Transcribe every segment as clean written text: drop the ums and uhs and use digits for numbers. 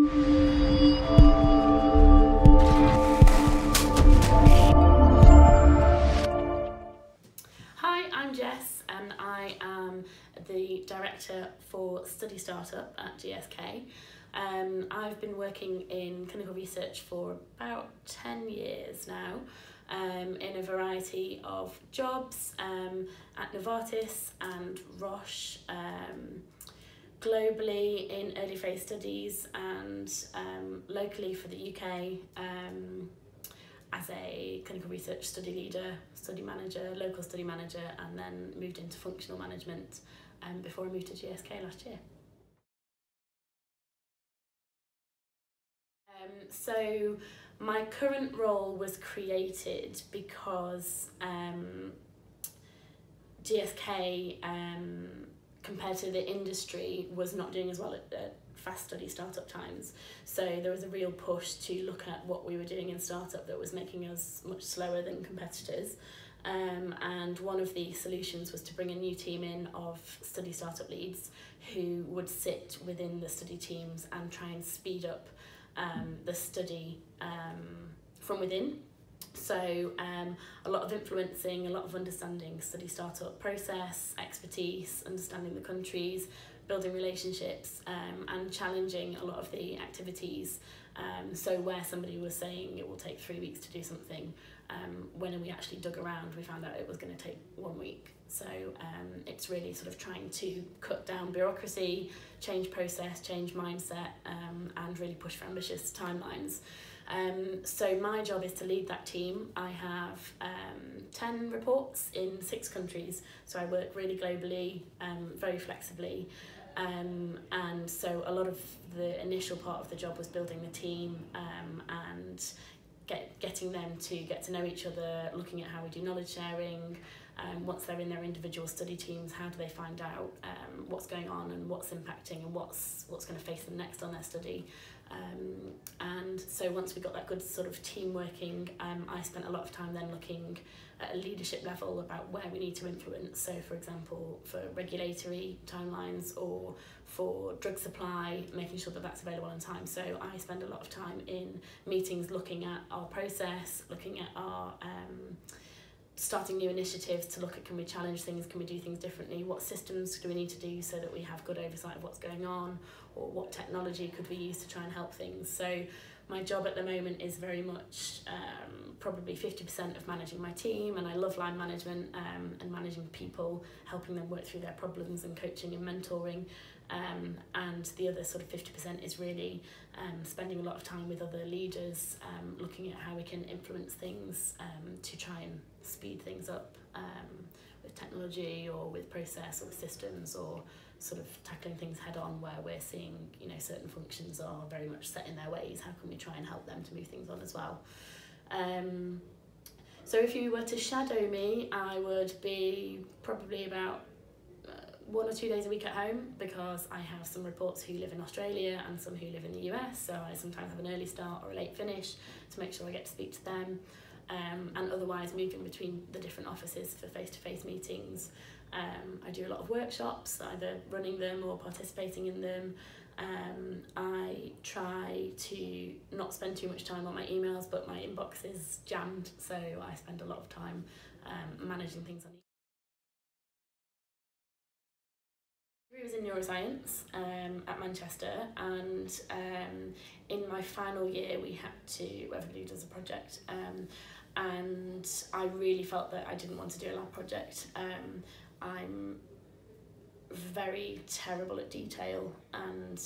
Hi, I'm Jess and I am the Director for Study Startup at GSK. I've been working in clinical research for about 10 years now in a variety of jobs at Novartis and Roche, globally in early phase studies and locally for the UK as a clinical research study leader, study manager, local study manager, and then moved into functional management before I moved to GSK last year. So my current role was created because GSK, compared to the industry, was not doing as well at fast study startup times. So there was a real push to look at what we were doing in startup that was making us much slower than competitors. And one of the solutions was to bring a new team in of study startup leads who would sit within the study teams and try and speed up the study from within. So a lot of influencing, a lot of understanding study startup process, expertise, understanding the countries, building relationships, and challenging a lot of the activities. So where somebody was saying it will take 3 weeks to do something, when we actually dug around, we found out it was going to take 1 week. So it's really sort of trying to cut down bureaucracy, change process, change mindset, and really push for ambitious timelines. So my job is to lead that team. I have 10 reports in 6 countries, so I work really globally, very flexibly, and so a lot of the initial part of the job was building the team and getting them to get to know each other, looking at how we do knowledge sharing. Once they're in their individual study teams, how do they find out what's going on and what's impacting and what's going to face them next on their study. And so once we got that good sort of team working, I spent a lot of time then looking at a leadership level about where we need to influence. So for example, for regulatory timelines or for drug supply, making sure that that's available on time. So I spend a lot of time in meetings looking at our process, looking at our starting new initiatives to look at, can we challenge things, can we do things differently, what systems do we need to do so that we have good oversight of what's going on, or what technology could we use to try and help things. So my job at the moment is very much probably 50% of managing my team, and I love line management and managing people, helping them work through their problems and coaching and mentoring. And the other sort of 50% is really spending a lot of time with other leaders, looking at how we can influence things to try and speed things up with technology or with process or with systems, or sort of tackling things head on where we're seeing, you know, certain functions are very much set in their ways. How can we try and help them to move things on as well? So if you were to shadow me, I would be probably about 1 or 2 days a week at home, because I have some reports who live in Australia and some who live in the US, so I sometimes have an early start or a late finish to make sure I get to speak to them, and otherwise moving between the different offices for face-to-face meetings. I do a lot of workshops, either running them or participating in them. I try to not spend too much time on my emails, but my inbox is jammed, so I spend a lot of time managing things on I was in neuroscience at Manchester, and in my final year we had to, everybody does a project, and I really felt that I didn't want to do a lab project. I'm very terrible at detail, and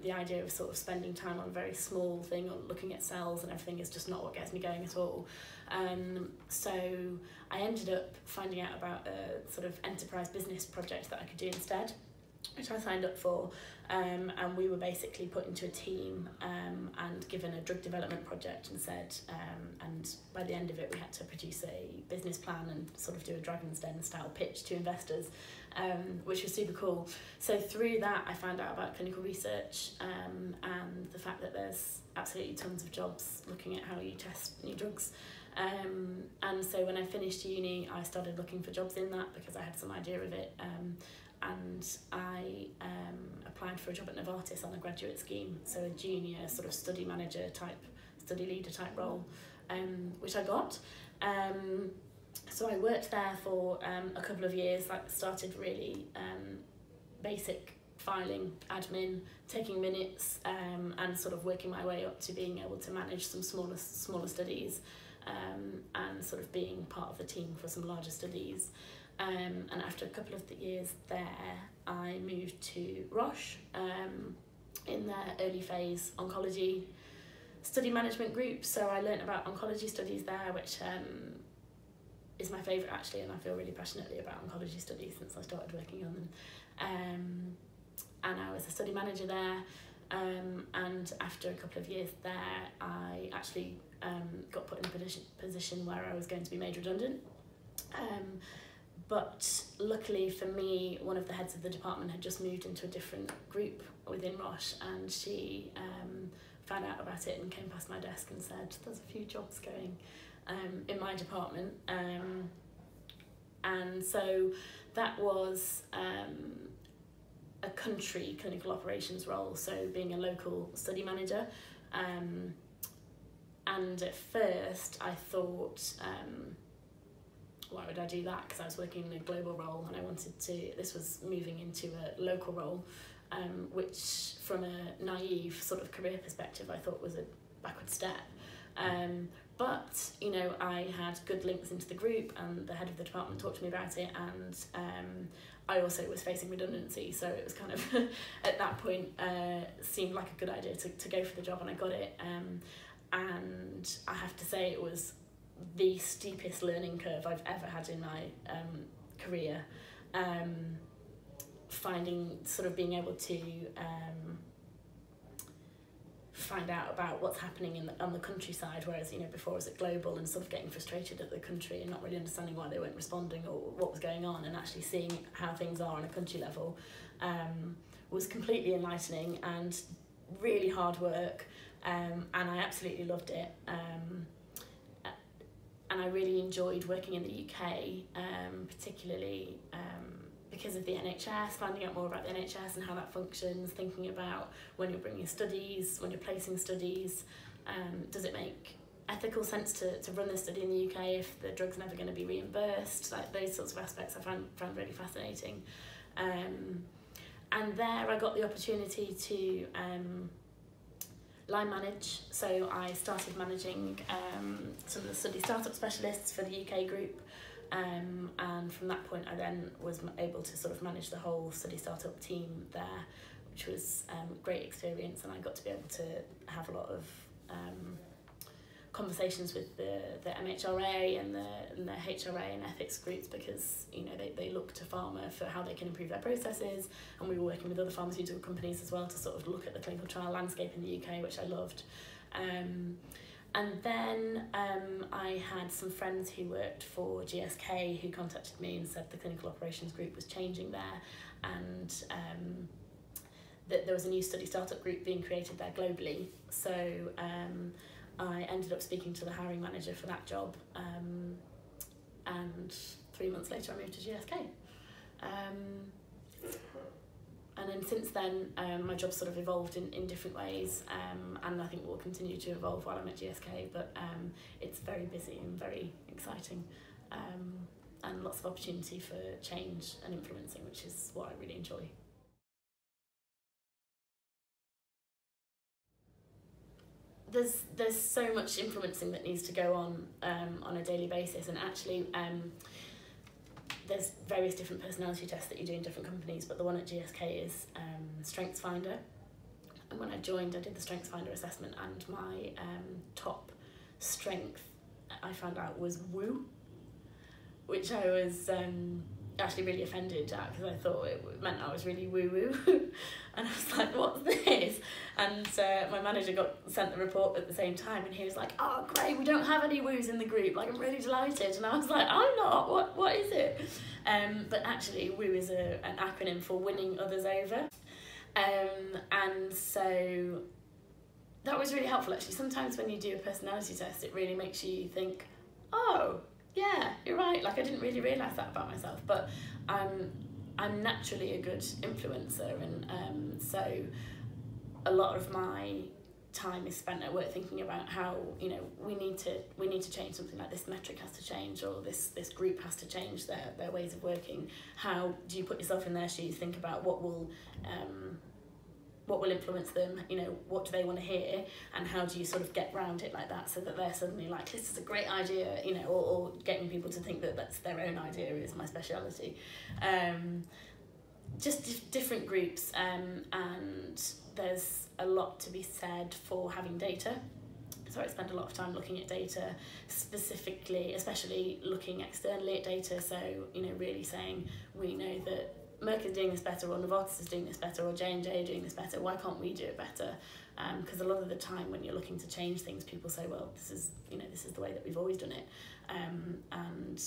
the idea of sort of spending time on a very small thing or looking at cells and everything is just not what gets me going at all. So I ended up finding out about a sort of enterprise business project that I could do instead, which I signed up for, and we were basically put into a team and given a drug development project and said, and by the end of it we had to produce a business plan and sort of do a Dragon's Den style pitch to investors, which was super cool. So through that I found out about clinical research and the fact that there's absolutely tons of jobs looking at how you test new drugs. And so when I finished uni, I started looking for jobs in that because I had some idea of it. and I applied for a job at Novartis on a graduate scheme, so a junior sort of study manager type, study leader type role, which I got. So I worked there for a couple of years, like started really basic filing, admin, taking minutes, and sort of working my way up to being able to manage some smaller studies, and sort of being part of the team for some larger studies. And after a couple of years there, I moved to Roche in their early phase oncology study management group. So I learnt about oncology studies there, which is my favourite actually, and I feel really passionately about oncology studies since I started working on them. And I was a study manager there, and after a couple of years there, I actually got put in a position where I was going to be made redundant. But luckily for me, one of the heads of the department had just moved into a different group within Roche, and she found out about it and came past my desk and said, there's a few jobs going in my department. And so that was a country clinical operations role, so being a local study manager. And at first I thought, why would I do that? Because I was working in a global role and I wanted to, this was moving into a local role, which from a naive sort of career perspective I thought was a backward step. But, you know, I had good links into the group and the head of the department talked to me about it, and I also was facing redundancy, so it was kind of, at that point, seemed like a good idea to go for the job, and I got it. And I have to say it was the steepest learning curve I've ever had in my career. Finding, sort of being able to find out about what's happening on the countryside, whereas, you know, before I was at global and sort of getting frustrated at the country and not really understanding why they weren't responding or what was going on, and actually seeing how things are on a country level was completely enlightening and really hard work, and I absolutely loved it. And I really enjoyed working in the UK, particularly because of the NHS, finding out more about the NHS and how that functions, thinking about when you're bringing studies, when you're placing studies, does it make ethical sense to run this study in the UK if the drug's never going to be reimbursed? Like those sorts of aspects I found really fascinating. And there I got the opportunity to line manage, so I started managing some of the study startup specialists for the UK group, and from that point I then was able to sort of manage the whole study startup team there, which was great experience, and I got to be able to have a lot of conversations with the MHRA and the HRA and ethics groups, because, you know, they look to pharma for how they can improve their processes, and we were working with other pharmaceutical companies as well to sort of look at the clinical trial landscape in the UK, which I loved. And then I had some friends who worked for GSK who contacted me and said the clinical operations group was changing there, and that there was a new study startup group being created there globally. So I ended up speaking to the hiring manager for that job, and 3 months later I moved to GSK. And then since then, my job sort of evolved in different ways, and I think will continue to evolve while I'm at GSK, but it's very busy and very exciting, and lots of opportunity for change and influencing, which is what I really enjoy. There's so much influencing that needs to go on a daily basis, and actually there's various different personality tests that you do in different companies, but the one at GSK is Strengths Finder. And when I joined, I did the Strengths Finder assessment, and my top strength I found out was woo, which I was actually really offended at, because I thought it meant I was really woo-woo. And I was like, what's this? And my manager got sent the report at the same time, and he was like, oh great, we don't have any woos in the group, like I'm really delighted. And I was like, I'm not, what is it? But actually woo is an acronym for winning others over. And so that was really helpful actually. Sometimes when you do a personality test, it really makes you think, oh yeah, you're right, like I didn't really realise that about myself, but I'm naturally a good influencer, and so a lot of my time is spent at work thinking about how, you know, we need to change something, like this metric has to change, or this group has to change their ways of working. How do you put yourself in their shoes, think about what will influence them, you know, what do they want to hear, and how do you sort of get round it like that, so that they're suddenly like, this is a great idea, you know, or getting people to think that that's their own idea is my speciality. Just different groups, and there's a lot to be said for having data. So I spend a lot of time looking at data, specifically, especially looking externally at data. So, you know, really saying, we know that Merck is doing this better, or Novartis is doing this better, or J&J are doing this better, why can't we do it better? Because a lot of the time when you're looking to change things, people say, well, this is the way that we've always done it. And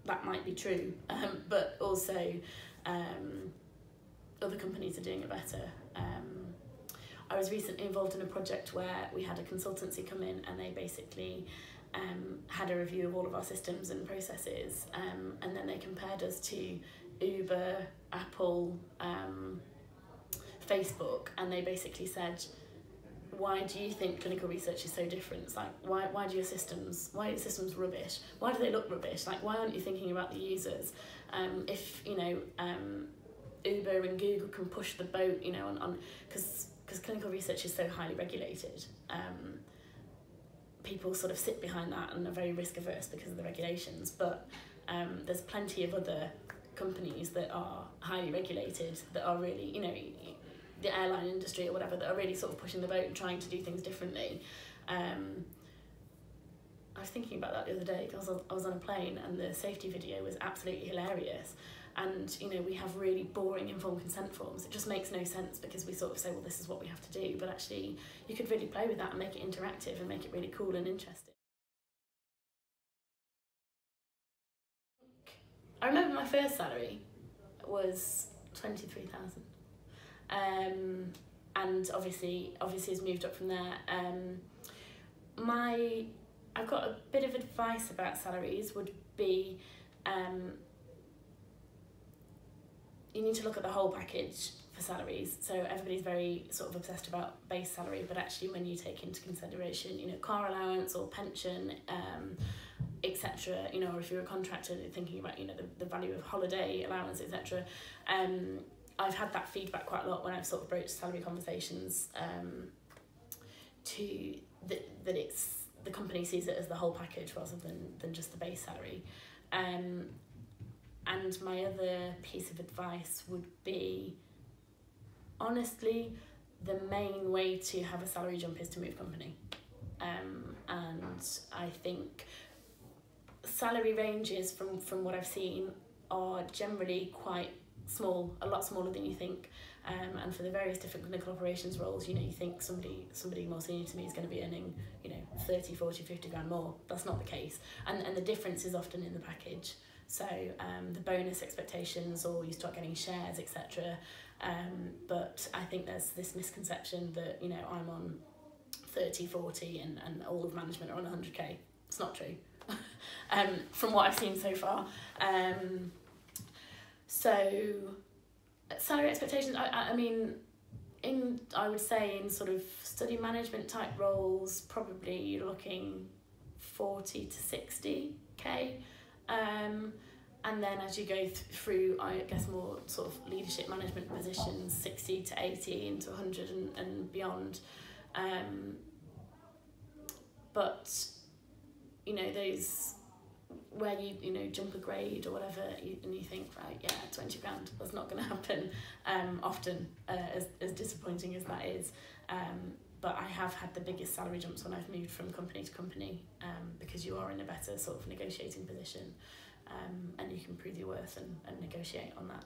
that might be true, but also other companies are doing it better. I was recently involved in a project where we had a consultancy come in, and they basically had a review of all of our systems and processes, and then they compared us to Uber, Apple, Facebook, and they basically said, why do you think clinical research is so different? It's like, why are your systems rubbish? Why do they look rubbish? Like, why aren't you thinking about the users? If, you know, Uber and Google can push the boat, you know, on because clinical research is so highly regulated, people sort of sit behind that and are very risk averse because of the regulations, but there's plenty of other companies that are highly regulated, that are really, you know, the airline industry or whatever, that are really sort of pushing the boat and trying to do things differently. I was thinking about that the other day because I was on a plane, and the safety video was absolutely hilarious. And, you know, we have really boring informed consent forms. It just makes no sense, because we sort of say, well, this is what we have to do. But actually, you could really play with that and make it interactive and make it really cool and interesting. I remember my first salary was 23,000. And obviously has moved up from there. I've got a bit of advice about salaries would be, you need to look at the whole package for salaries. So everybody's very sort of obsessed about base salary, but actually when you take into consideration, you know, car allowance or pension, etc., you know, or if you're a contractor, thinking about, you know, the value of holiday allowance, etc. I've had that feedback quite a lot when I've sort of broached salary conversations, that it's, the company sees it as the whole package rather than just the base salary. And my other piece of advice would be, honestly, the main way to have a salary jump is to move company. And I think salary ranges from what I've seen are generally quite small, a lot smaller than you think. And for the various different clinical operations roles, you know, you think somebody more senior to me is going to be earning, you know, 30, 40, 50 grand more. That's not the case. And the difference is often in the package. So the bonus expectations, or you start getting shares, etc. But I think there's this misconception that, you know, I'm on 30, 40 and all of management are on 100k. It's not true. From what I've seen so far. So salary expectations, I mean, I would say in sort of study management type roles, probably you're looking 40 to 60k. And then as you go through, I guess, more sort of leadership management positions, 60 to 80 into 100 and beyond. But, you know, those where you know, jump a grade or whatever, and you think, right, yeah, 20 grand, that's not going to happen often, as disappointing as that is. But I have had the biggest salary jumps when I've moved from company to company, because you are in a better sort of negotiating position, and you can prove your worth and negotiate on that.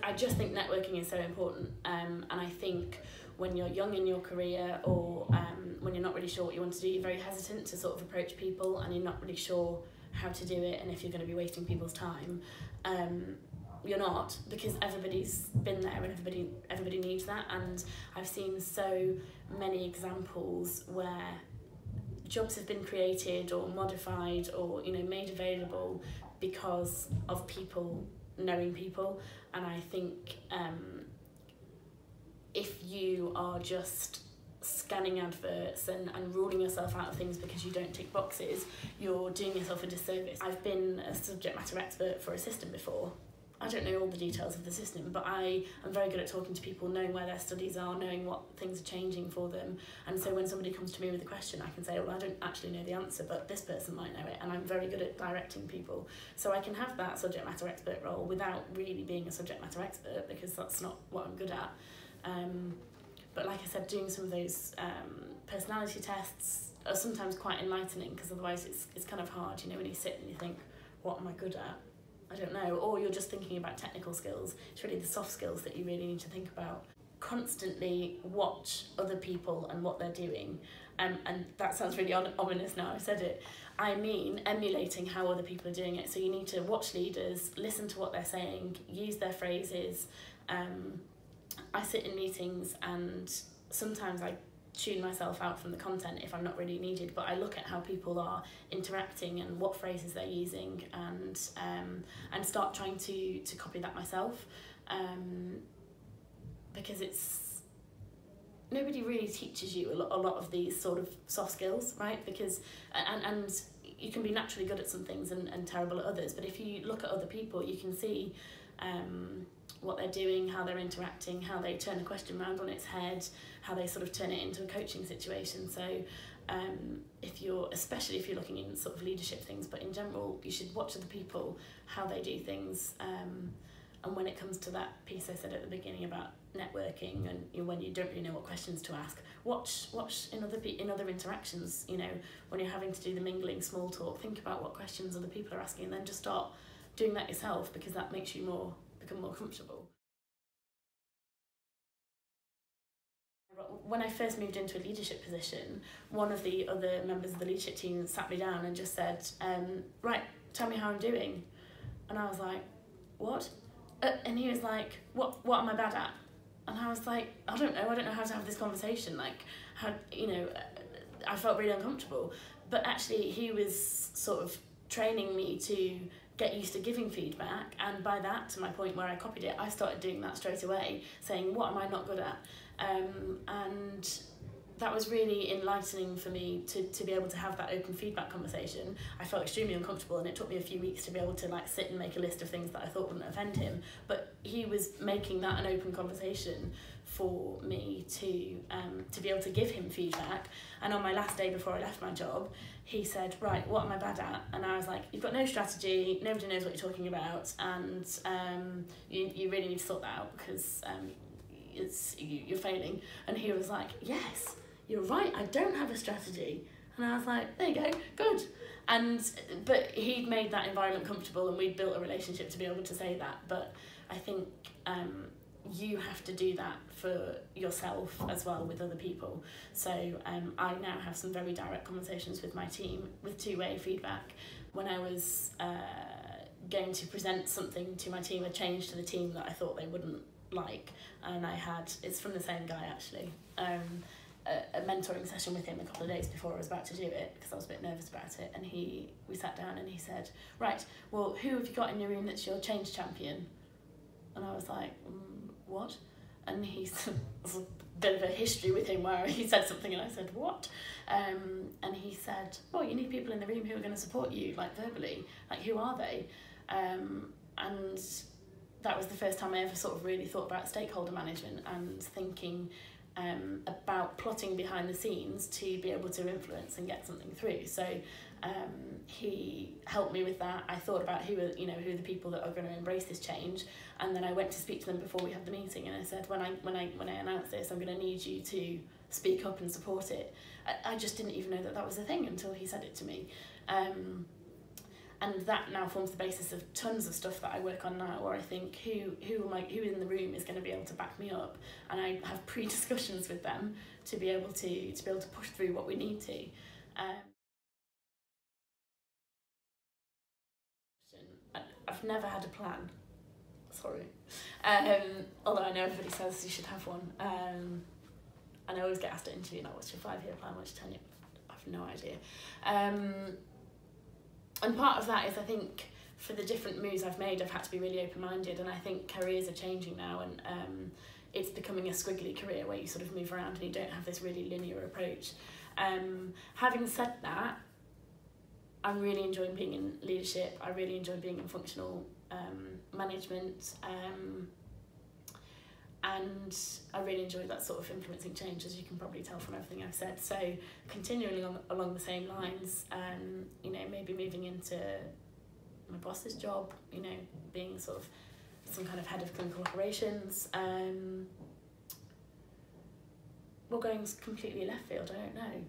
I just think networking is so important, and I think when you're young in your career, or when you're not really sure what you want to do, you're very hesitant to sort of approach people, and you're not really sure how to do it, and if you're going to be wasting people's time. You're not, because everybody's been there and everybody needs that. And I've seen so many examples where jobs have been created or modified or, you know, made available because of people knowing people. And I think if you are just scanning adverts and ruling yourself out of things because you don't tick boxes, you're doing yourself a disservice. I've been a subject matter expert for a system before. I don't know all the details of the system, but I am very good at talking to people, knowing where their studies are, knowing what things are changing for them. And so when somebody comes to me with a question, I can say, well, I don't actually know the answer, but this person might know it. And I'm very good at directing people. So I can have that subject matter expert role without really being a subject matter expert, because that's not what I'm good at. But like I said, doing some of those personality tests are sometimes quite enlightening, because otherwise it's kind of hard, you know, when you sit and you think, what am I good at? I don't know. Or you're just thinking about technical skills. It's really the soft skills that you really need to think about. Constantly watch other people and what they're doing. And that sounds really ominous now I've said it. I mean emulating how other people are doing it. So you need to watch leaders, listen to what they're saying, use their phrases. I sit in meetings and sometimes I tune myself out from the content if I'm not really needed, but I look at how people are interacting and what phrases they're using, and start trying to copy that myself, because nobody really teaches you a lot of these sort of soft skills, right? Because and you can be naturally good at some things and terrible at others, but if you look at other people, you can see what they're doing, how they're interacting, how they turn a question around on its head, how they sort of turn it into a coaching situation. So especially if you're looking in sort of leadership things, but in general, you should watch other people, how they do things. And when it comes to that piece I said at the beginning about networking, and when you don't really know what questions to ask, watch in other interactions, you know, when you're having to do the mingling, small talk, think about what questions other people are asking, and then just start doing that yourself, because that makes you become more comfortable. When I first moved into a leadership position, one of the other members of the leadership team sat me down and just said, right, tell me how I'm doing. And I was like, what? And he was like, what am I bad at? And I was like, I don't know how to have this conversation. Like, how, you know, I felt really uncomfortable. But actually he was sort of training me to get used to giving feedback, and by that, to my point where I copied it, I started doing that straight away, saying, what am I not good at? And that was really enlightening for me to be able to have that open feedback conversation. I felt extremely uncomfortable, and it took me a few weeks to be able to like sit and make a list of things that I thought wouldn't offend him, but he was making that an open conversation for me to be able to give him feedback. And on my last day before I left my job, he said, right, what am I bad at? And I was like, you've got no strategy, nobody knows what you're talking about, and you really need to sort that out, because you're failing. And he was like, yes, you're right, I don't have a strategy. And I was like, there you go, good. But he'd made that environment comfortable, and we'd built a relationship to be able to say that. But I think you have to do that for yourself as well with other people. So I now have some very direct conversations with my team with two-way feedback. When I was going to present something to my team, a change to the team that I thought they wouldn't like, and it's from the same guy actually, a mentoring session with him a couple of days before I was about to do it, because I was a bit nervous about it, and we sat down and he said, right, well, who have you got in your room that's your change champion? And I was like, what? And he's a bit of a history with him where he said something and I said, what? And he said, well, you need people in the room who are going to support you, like verbally, like who are they? And that was the first time I ever sort of really thought about stakeholder management and thinking about plotting behind the scenes to be able to influence and get something through. So he helped me with that. I thought about who are the people that are going to embrace this change, and then I went to speak to them before we had the meeting, and I said, when I announce this, I'm going to need you to speak up and support it. I just didn't even know that was a thing until he said it to me. And that now forms the basis of tons of stuff that I work on now, where I think who in the room is going to be able to back me up, and I have pre-discussions with them to be able to push through what we need to. I've never had a plan. Sorry. Although I know everybody says you should have one. And I always get asked at interview, like, what's your 5-year plan, what's your 10-year? I've have no idea. And part of that is, I think, for the different moves I've made, I've had to be really open-minded, and I think careers are changing now, and it's becoming a squiggly career where you sort of move around and you don't have this really linear approach. Having said that, I'm really enjoying being in leadership. I really enjoy being in functional management, and I really enjoy that sort of influencing change, as you can probably tell from everything I've said. So continuing along the same lines, you know, maybe moving into my boss's job, you know, being sort of some kind of head of clinical operations, or going completely left field, I don't know.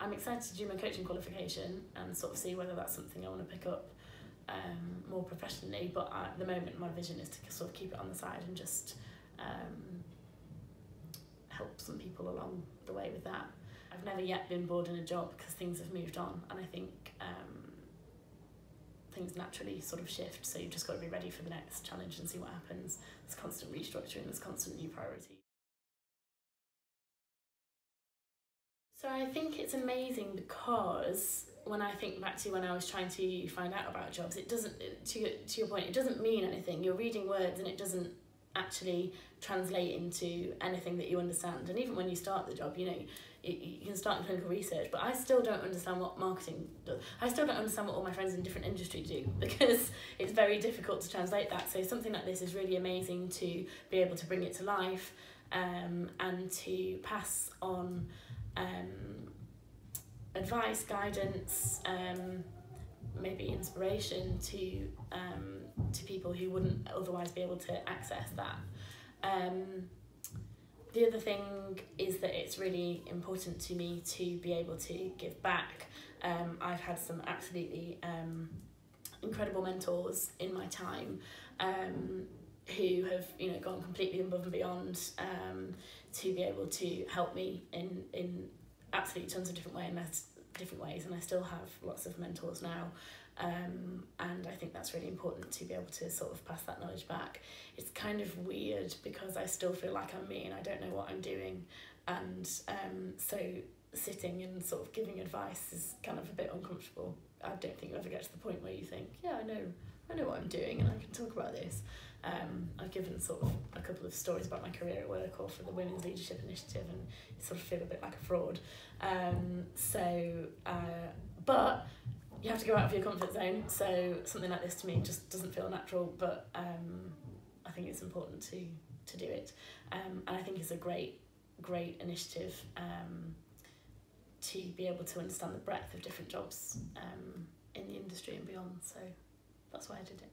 I'm excited to do my coaching qualification and sort of see whether that's something I want to pick up more professionally, but at the moment my vision is to sort of keep it on the side and just help some people along the way with that. I've never yet been bored in a job because things have moved on, and I think things naturally sort of shift, so you've just got to be ready for the next challenge and see what happens. There's constant restructuring, there's constant new priorities. So I think it's amazing because when I think back to when I was trying to find out about jobs, it doesn't, to your point, it doesn't mean anything. You're reading words and it doesn't actually translate into anything that you understand. And even when you start the job, you know, you can start in clinical research, but I still don't understand what marketing does. I still don't understand what all my friends in different industries do, because it's very difficult to translate that. So something like this is really amazing to be able to bring it to life, and to pass on advice, guidance, maybe inspiration to people who wouldn't otherwise be able to access that. The other thing is that it's really important to me to be able to give back. I've had some absolutely incredible mentors in my time, who have, you know, gone completely above and beyond to be able to help me in absolutely tons of different ways, and I still have lots of mentors now, and I think that's really important to be able to sort of pass that knowledge back. It's kind of weird because I still feel like I'm me and I don't know what I'm doing, and so sitting and sort of giving advice is kind of a bit uncomfortable. I don't think you ever get to the point where you think, yeah, I know what I'm doing and I can talk about this. I've given sort of a couple of stories about my career at work or for the Women's Leadership Initiative, and you sort of feel a bit like a fraud. But you have to go out of your comfort zone, so something like this to me just doesn't feel natural, but I think it's important to do it. And I think it's a great initiative to be able to understand the breadth of different jobs in the industry and beyond, so that's why I did it.